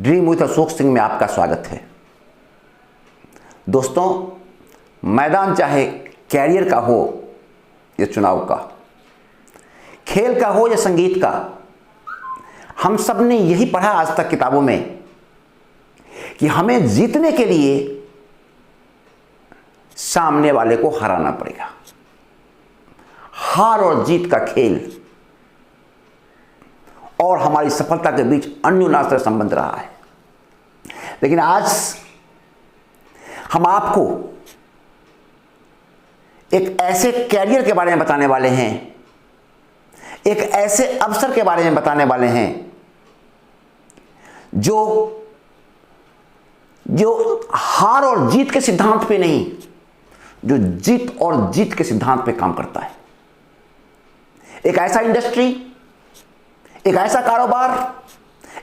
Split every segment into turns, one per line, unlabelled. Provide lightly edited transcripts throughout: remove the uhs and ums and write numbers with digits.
Dream with Ashok Singh में आपका स्वागत है। दोस्तों, मैदान चाहे कैरियर का हो या चुनाव का, खेल का हो या संगीत का, हम सब ने यही पढ़ा आज तक किताबों में कि हमें जीतने के लिए सामने वाले को हराना पड़ेगा। हार और जीत का खेल और हमारी सफलता के बीच अन्योन्याश्रय संबंध रहा है। लेकिन आज हम आपको एक ऐसे कैरियर के बारे में बताने वाले हैं, एक ऐसे अवसर के बारे में बताने वाले हैं जो हार और जीत के सिद्धांत पे नहीं, जो जीत और जीत के सिद्धांत पे काम करता है। एक ऐसा इंडस्ट्री, एक ऐसा कारोबार,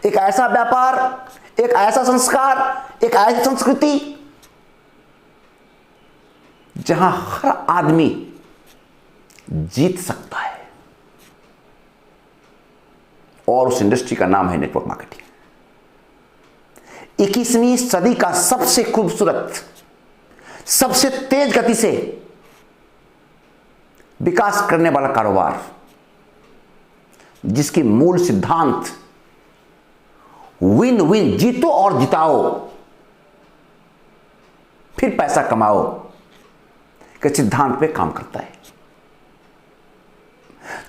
एक ऐसा व्यापार, एक ऐसा संस्कार, एक ऐसी संस्कृति जहां हर आदमी जीत सकता है, और उस इंडस्ट्री का नाम है नेटवर्क मार्केटिंग। 21वीं सदी का सबसे खूबसूरत, सबसे तेज गति से विकास करने वाला कारोबार, जिसकी मूल सिद्धांत विन विन, जीतो और जिताओ फिर पैसा कमाओ के सिद्धांत पे काम करता है।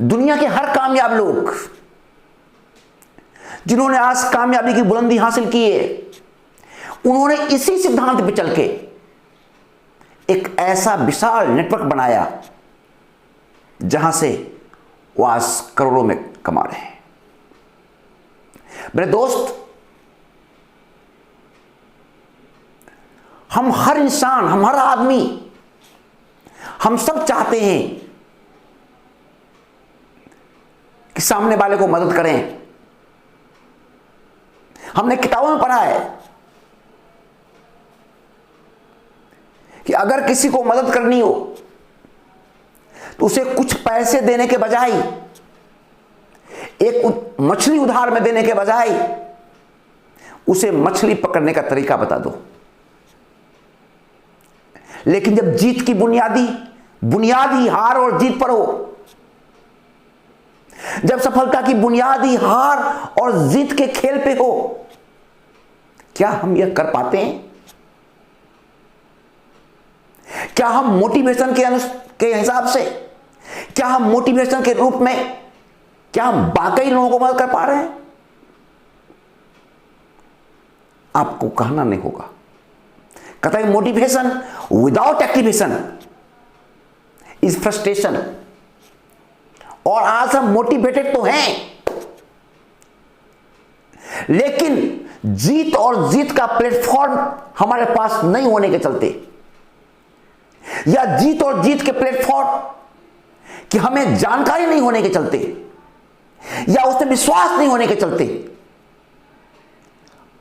दुनिया के हर कामयाब लोग जिन्होंने आज कामयाबी की बुलंदी हासिल की है, उन्होंने इसी सिद्धांत पे चल के एक ऐसा विशाल नेटवर्क बनाया जहां से वो आज करोड़ों में कमा रहे हैं। मेरे दोस्त, हम हर इंसान, हम हर आदमी, हम सब चाहते हैं कि सामने वाले को मदद करें। हमने किताबों में पढ़ा है कि अगर किसी को मदद करनी हो तो उसे कुछ पैसे देने के बजाय, एक मछली उधार में देने के बजाय, उसे मछली पकड़ने का तरीका बता दो। लेकिन जब जीत की बुनियाद ही हार और जीत पर हो, जब सफलता की बुनियाद ही हार और जीत के खेल पे हो, क्या हम यह कर पाते हैं? क्या हम मोटिवेशन के हिसाब से, क्या हम मोटिवेशन के रूप में, क्या हम वाकई लोगों को मदद कर पा रहे हैं? आपको कहना नहीं होगा। कहता है motivation without activation is frustration. और आज हम मोटिवेटेड तो हैं, लेकिन जीत और जीत का प्लेटफॉर्म हमारे पास नहीं होने के चलते, या जीत और जीत के प्लेटफॉर्म कि हमें जानकारी नहीं होने के चलते, या उसमें विश्वास नहीं होने के चलते,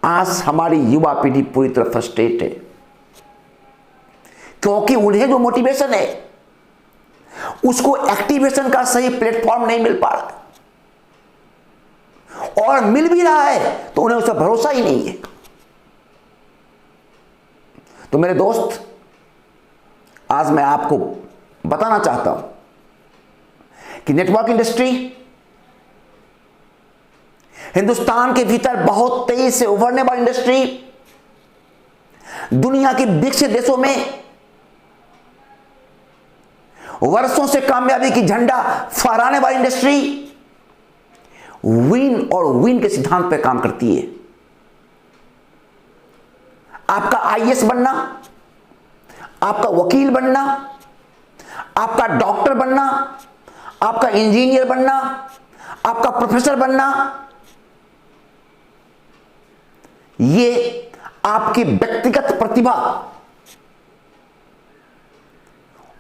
आज हमारी युवा पीढ़ी पूरी तरह फ्रस्ट्रेट है। क्योंकि उन्हें जो मोटिवेशन है उसको एक्टिवेशन का सही प्लेटफॉर्म नहीं मिल पा रहा, और मिल भी रहा है तो उन्हें उसका भरोसा ही नहीं है। तो मेरे दोस्त, आज मैं आपको बताना चाहता हूं कि नेटवर्क इंडस्ट्री हिंदुस्तान के भीतर बहुत तेजी से उभरने वाली इंडस्ट्री, दुनिया के विकसित देशों में वर्षों से कामयाबी की झंडा फहराने वाली इंडस्ट्री विन और विन के सिद्धांत पर काम करती है। आपका आईएएस बनना, आपका वकील बनना, आपका डॉक्टर बनना, आपका इंजीनियर बनना, आपका प्रोफेसर बनना, ये आपकी व्यक्तिगत प्रतिभा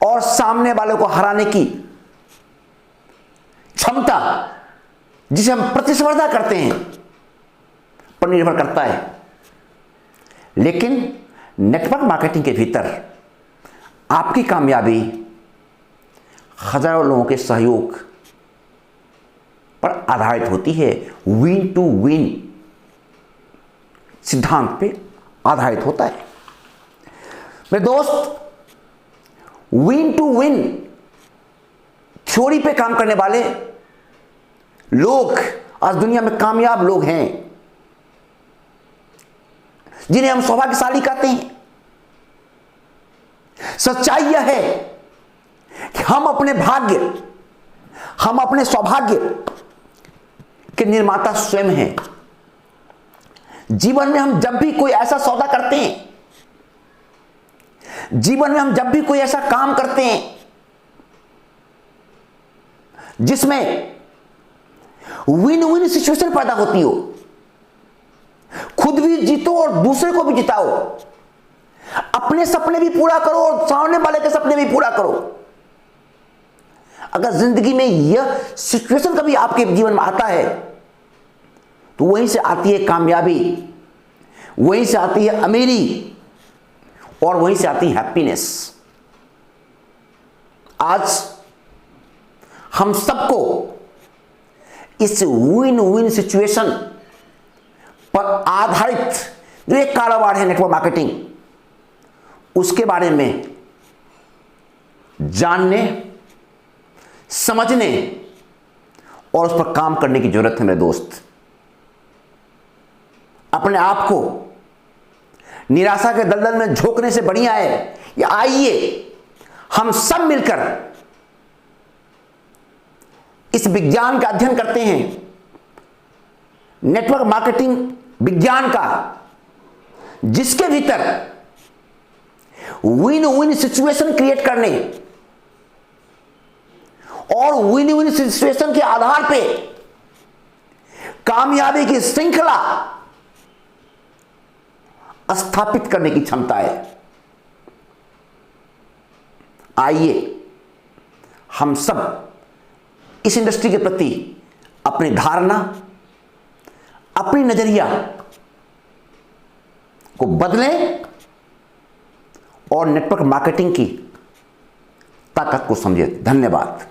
और सामने वाले को हराने की क्षमता, जिसे हम प्रतिस्पर्धा करते हैं, पर निर्भर करता है। लेकिन नेटवर्क मार्केटिंग के भीतर आपकी कामयाबी हजारों लोगों के सहयोग पर आधारित होती है। विन टू विन सिद्धांत पे आधारित होता है। मेरे दोस्त, विन टू विन थ्योरी पे काम करने वाले लोग आज दुनिया में कामयाब लोग हैं, जिन्हें हम सौभाग्यशाली कहते हैं। सच्चाई यह है कि हम अपने भाग्य, हम अपने सौभाग्य के निर्माता स्वयं हैं। जीवन में हम जब भी कोई ऐसा सौदा करते हैं, जीवन में हम जब भी कोई ऐसा काम करते हैं जिसमें विन विन सिचुएशन पैदा होती हो, खुद भी जीतो और दूसरे को भी जिताओ, अपने सपने भी पूरा करो और सामने वाले के सपने भी पूरा करो। अगर जिंदगी में यह सिचुएशन कभी आपके जीवन में आता है तो वहीं से आती है कामयाबी, वहीं से आती है अमीरी और वहीं से आती है हैप्पीनेस। आज हम सबको इस विन विन सिचुएशन पर आधारित जो एक कारोबार है नेटवर्क मार्केटिंग, उसके बारे में जानने, समझने और उस पर काम करने की जरूरत है। मेरे दोस्त, अपने आप को निराशा के दलदल में झोंकने से बढ़िया है या आइए हम सब मिलकर इस विज्ञान का अध्ययन करते हैं, नेटवर्क मार्केटिंग विज्ञान का, जिसके भीतर विन विन सिचुएशन क्रिएट करने और विन विन सिचुएशन के आधार पे कामयाबी की श्रृंखला स्थापित करने की क्षमता है। आइए हम सब इस इंडस्ट्री के प्रति अपनी धारणा, अपनी नजरिया को बदलें और नेटवर्क मार्केटिंग की ताकत को समझें। धन्यवाद।